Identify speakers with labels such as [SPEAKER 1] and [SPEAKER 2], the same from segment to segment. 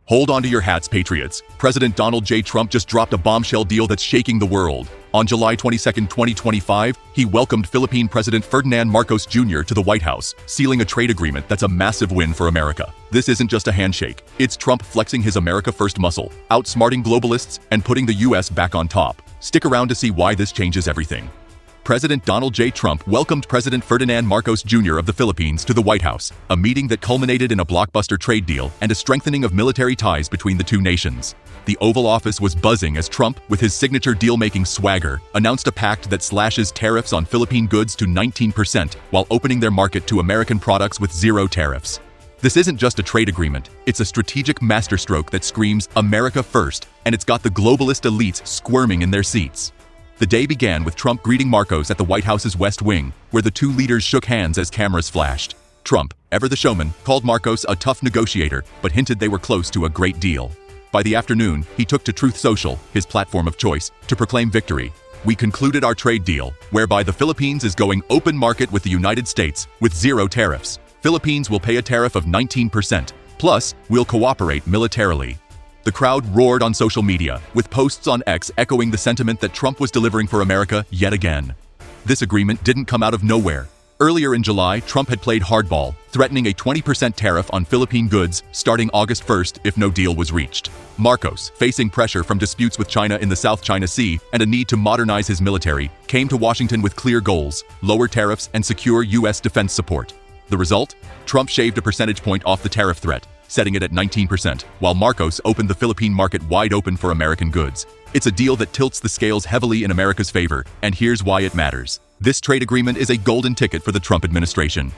[SPEAKER 1] Hold on to your hats, patriots. President Donald J. Trump just dropped a bombshell deal that's shaking the world. On July 22, 2025, he welcomed Philippine President Ferdinand Marcos Jr. to the White House, sealing a trade agreement that's a massive win for America. This isn't just a handshake. It's Trump flexing his America First muscle, outsmarting globalists, and putting the U.S. back on top. Stick around to see why this changes everything. President Donald J. Trump welcomed President Ferdinand Marcos Jr. of the Philippines to the White House, a meeting that culminated in a blockbuster trade deal and a strengthening of military ties between the two nations. The Oval Office was buzzing as Trump, with his signature deal-making swagger, announced a pact that slashes tariffs on Philippine goods to 19% while opening their market to American products with zero tariffs. This isn't just a trade agreement, it's a strategic masterstroke that screams America first, and it's got the globalist elites squirming in their seats. The day began with Trump greeting Marcos at the White House's West Wing, where the two leaders shook hands as cameras flashed. Trump, ever the showman, called Marcos a tough negotiator, but hinted they were close to a great deal. By the afternoon, he took to Truth Social, his platform of choice, to proclaim victory. "We concluded our trade deal, whereby the Philippines is going open market with the United States, with zero tariffs. Philippines will pay a tariff of 19%. Plus, we'll cooperate militarily." The crowd roared on social media, with posts on X echoing the sentiment that Trump was delivering for America yet again. This agreement didn't come out of nowhere. Earlier in July, Trump had played hardball, threatening a 20% tariff on Philippine goods starting August 1st if no deal was reached. Marcos, facing pressure from disputes with China in the South China Sea and a need to modernize his military, came to Washington with clear goals: lower tariffs and secure U.S. defense support. The result? Trump shaved a percentage point off the tariff threat, setting it at 19%, while Marcos opened the Philippine market wide open for American goods. It's a deal that tilts the scales heavily in America's favor, and here's why it matters. This trade agreement is a golden ticket for the Trump administration.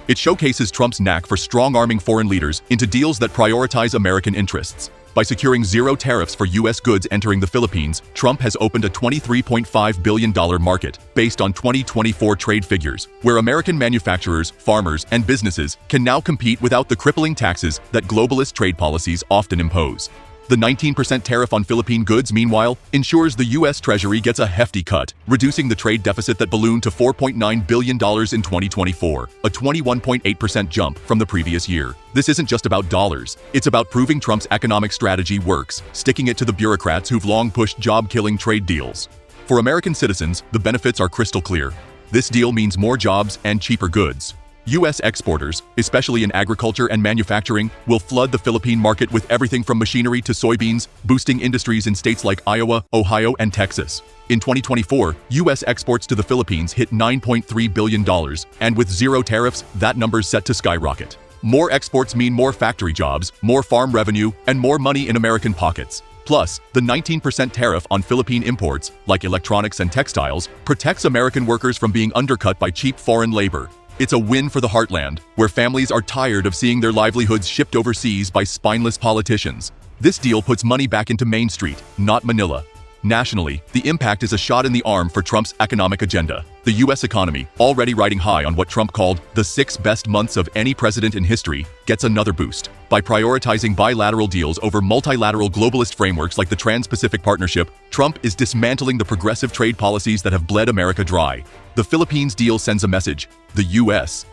[SPEAKER 1] It showcases Trump's knack for strong-arming foreign leaders into deals that prioritize American interests. By securing zero tariffs for U.S. goods entering the Philippines, Trump has opened a $23.5 billion market based on 2024 trade figures, where American manufacturers, farmers, and businesses can now compete without the crippling taxes that globalist trade policies often impose. The 19% tariff on Philippine goods, meanwhile, ensures the U.S. Treasury gets a hefty cut, reducing the trade deficit that ballooned to $4.9 billion in 2024, a 21.8% jump from the previous year. This isn't just about dollars. It's about proving Trump's economic strategy works, sticking it to the bureaucrats who've long pushed job-killing trade deals. For American citizens, the benefits are crystal clear. This deal means more jobs and cheaper goods. U.S. exporters, especially in agriculture and manufacturing, will flood the Philippine market with everything from machinery to soybeans, boosting industries in states like Iowa, Ohio, and Texas. In 2024, U.S. exports to the Philippines hit $9.3 billion, and with zero tariffs, that number's set to skyrocket. More exports mean more factory jobs, more farm revenue, and more money in American pockets. Plus, the 19% tariff on Philippine imports, like electronics and textiles, protects American workers from being undercut by cheap foreign labor. It's a win for the heartland, where families are tired of seeing their livelihoods shipped overseas by spineless politicians. This deal puts money back into Main Street, not Manila. Nationally, the impact is a shot in the arm for Trump's economic agenda. The U.S. economy, already riding high on what Trump called the 6 best months of any president in history, gets another boost. By prioritizing bilateral deals over multilateral globalist frameworks like the Trans-Pacific Partnership, Trump is dismantling the progressive trade policies that have bled America dry. The Philippines deal sends a message: the U.S.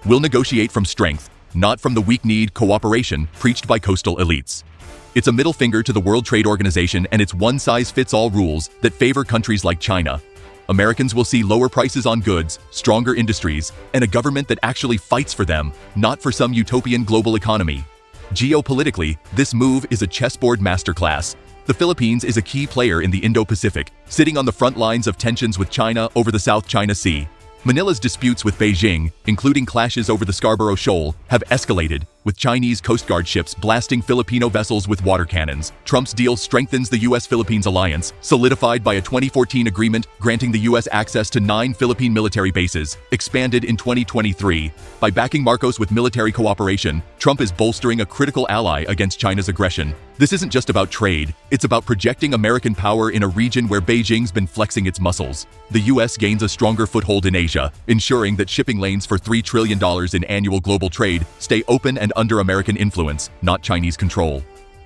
[SPEAKER 1] will negotiate from strength, not from the weak-kneed cooperation preached by coastal elites. It's a middle finger to the World Trade Organization and its one-size-fits-all rules that favor countries like China. Americans will see lower prices on goods, stronger industries, and a government that actually fights for them, not for some utopian global economy. Geopolitically, this move is a chessboard masterclass. The Philippines is a key player in the Indo-Pacific, sitting on the front lines of tensions with China over the South China Sea. Manila's disputes with Beijing, including clashes over the Scarborough Shoal, have escalated, with Chinese Coast Guard ships blasting Filipino vessels with water cannons. Trump's deal strengthens the U.S.-Philippines alliance, solidified by a 2014 agreement granting the U.S. access to 9 Philippine military bases, expanded in 2023. By backing Marcos with military cooperation, Trump is bolstering a critical ally against China's aggression. This isn't just about trade, it's about projecting American power in a region where Beijing's been flexing its muscles. The U.S. gains a stronger foothold in Asia, ensuring that shipping lanes for $3 trillion in annual global trade stay open and under American influence, not Chinese control.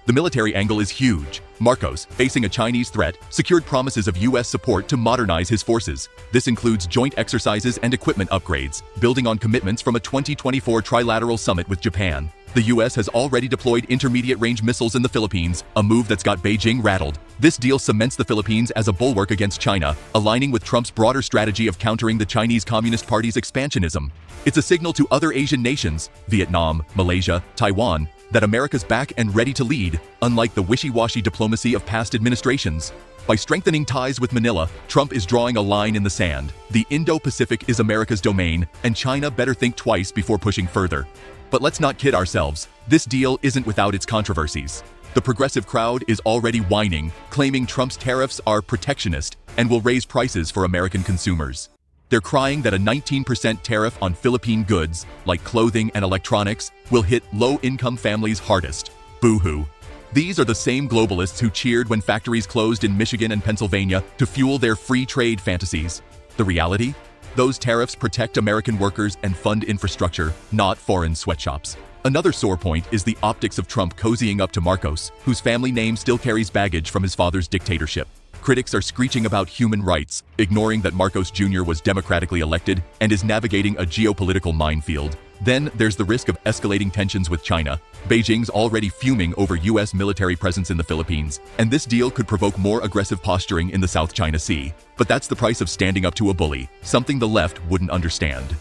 [SPEAKER 1] The military angle is huge. Marcos, facing a Chinese threat, secured promises of U.S. support to modernize his forces. This includes joint exercises and equipment upgrades, building on commitments from a 2024 trilateral summit with Japan. The U.S. has already deployed intermediate-range missiles in the Philippines, a move that's got Beijing rattled. This deal cements the Philippines as a bulwark against China, aligning with Trump's broader strategy of countering the Chinese Communist Party's expansionism. It's a signal to other Asian nations, Vietnam, Malaysia, Taiwan, that America's back and ready to lead, unlike the wishy-washy diplomacy of past administrations. By strengthening ties with Manila, Trump is drawing a line in the sand. The Indo-Pacific is America's domain, and China better think twice before pushing further. But let's not kid ourselves. This deal isn't without its controversies. The progressive crowd is already whining, claiming Trump's tariffs are protectionist and will raise prices for American consumers. They're crying that a 19% tariff on Philippine goods, like clothing and electronics, will hit low-income families hardest. Boo-hoo. These are the same globalists who cheered when factories closed in Michigan and Pennsylvania to fuel their free trade fantasies. The reality? Those tariffs protect American workers and fund infrastructure, not foreign sweatshops. Another sore point is the optics of Trump cozying up to Marcos, whose family name still carries baggage from his father's dictatorship. Critics are screeching about human rights, ignoring that Marcos Jr. was democratically elected and is navigating a geopolitical minefield. Then there's the risk of escalating tensions with China. Beijing's already fuming over U.S. military presence in the Philippines, and this deal could provoke more aggressive posturing in the South China Sea. But that's the price of standing up to a bully, something the left wouldn't understand.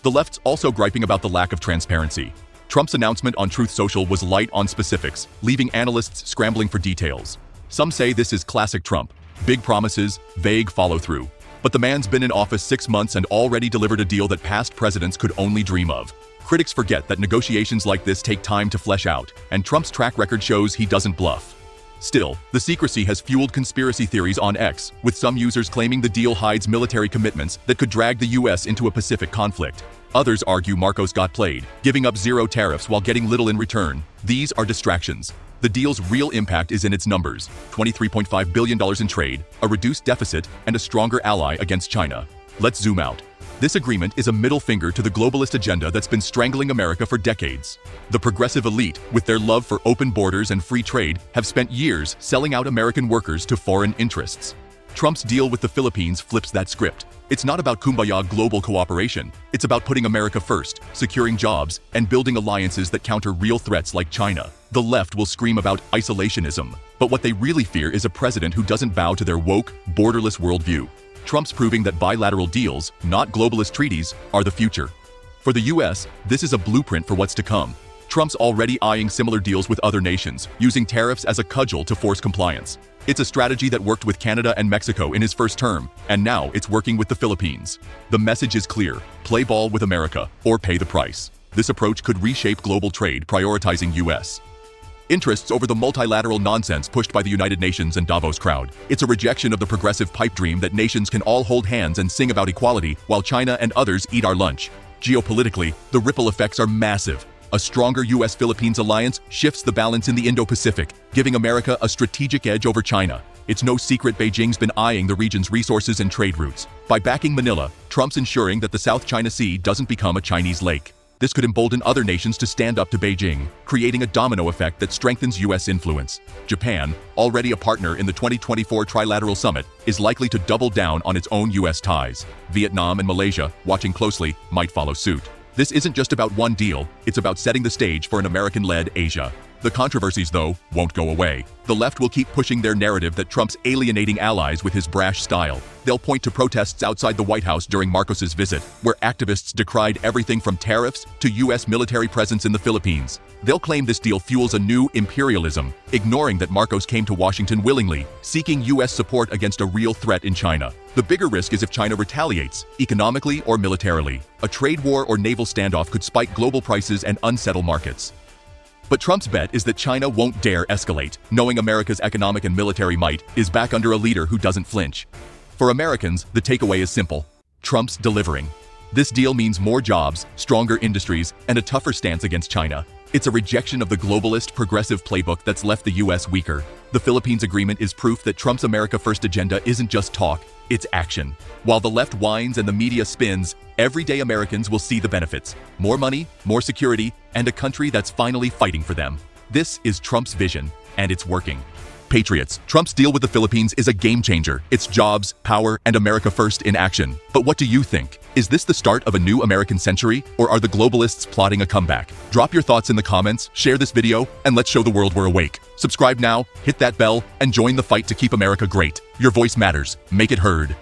[SPEAKER 1] The left's also griping about the lack of transparency. Trump's announcement on Truth Social was light on specifics, leaving analysts scrambling for details. Some say this is classic Trump. Big promises, vague follow-through. But the man's been in office 6 months and already delivered a deal that past presidents could only dream of. Critics forget that negotiations like this take time to flesh out, and Trump's track record shows he doesn't bluff. Still, the secrecy has fueled conspiracy theories on X, with some users claiming the deal hides military commitments that could drag the U.S. into a Pacific conflict. Others argue Marcos got played, giving up zero tariffs while getting little in return. These are distractions. The deal's real impact is in its numbers: $23.5 billion in trade, a reduced deficit, and a stronger ally against China. Let's zoom out. This agreement is a middle finger to the globalist agenda that's been strangling America for decades. The progressive elite, with their love for open borders and free trade, have spent years selling out American workers to foreign interests. Trump's deal with the Philippines flips that script. It's not about kumbaya global cooperation. It's about putting America first, securing jobs, and building alliances that counter real threats like China. The left will scream about isolationism, but what they really fear is a president who doesn't bow to their woke, borderless worldview. Trump's proving that bilateral deals, not globalist treaties, are the future. For the U.S., this is a blueprint for what's to come. Trump's already eyeing similar deals with other nations, using tariffs as a cudgel to force compliance. It's a strategy that worked with Canada and Mexico in his first term, and now it's working with the Philippines. The message is clear: play ball with America, or pay the price. This approach could reshape global trade, prioritizing U.S. interests over the multilateral nonsense pushed by the United Nations and Davos crowd. It's a rejection of the progressive pipe dream that nations can all hold hands and sing about equality while China and others eat our lunch. Geopolitically, the ripple effects are massive. A stronger U.S.-Philippines alliance shifts the balance in the Indo-Pacific, giving America a strategic edge over China. It's no secret Beijing's been eyeing the region's resources and trade routes. By backing Manila, Trump's ensuring that the South China Sea doesn't become a Chinese lake. This could embolden other nations to stand up to Beijing, creating a domino effect that strengthens U.S. influence. Japan, already a partner in the 2024 Trilateral Summit, is likely to double down on its own U.S. ties. Vietnam and Malaysia, watching closely, might follow suit. This isn't just about one deal, it's about setting the stage for an American-led Asia. The controversies, though, won't go away. The left will keep pushing their narrative that Trump's alienating allies with his brash style. They'll point to protests outside the White House during Marcos's visit, where activists decried everything from tariffs to U.S. military presence in the Philippines. They'll claim this deal fuels a new imperialism, ignoring that Marcos came to Washington willingly, seeking U.S. support against a real threat in China. The bigger risk is if China retaliates, economically or militarily. A trade war or naval standoff could spike global prices and unsettle markets. But Trump's bet is that China won't dare escalate, knowing America's economic and military might is back under a leader who doesn't flinch. For Americans, the takeaway is simple: Trump's delivering. This deal means more jobs, stronger industries, and a tougher stance against China. It's a rejection of the globalist, progressive playbook that's left the U.S. weaker. The Philippines agreement is proof that Trump's America First agenda isn't just talk, it's action. While the left whines and the media spins, everyday Americans will see the benefits: more money, more security, and a country that's finally fighting for them. This is Trump's vision, and it's working. Patriots, Trump's deal with the Philippines is a game changer. It's jobs, power, and America first in action. But what do you think? Is this the start of a new American century, or are the globalists plotting a comeback? Drop your thoughts in the comments, share this video, and let's show the world we're awake. Subscribe now, hit that bell, and join the fight to keep America great. Your voice matters. Make it heard.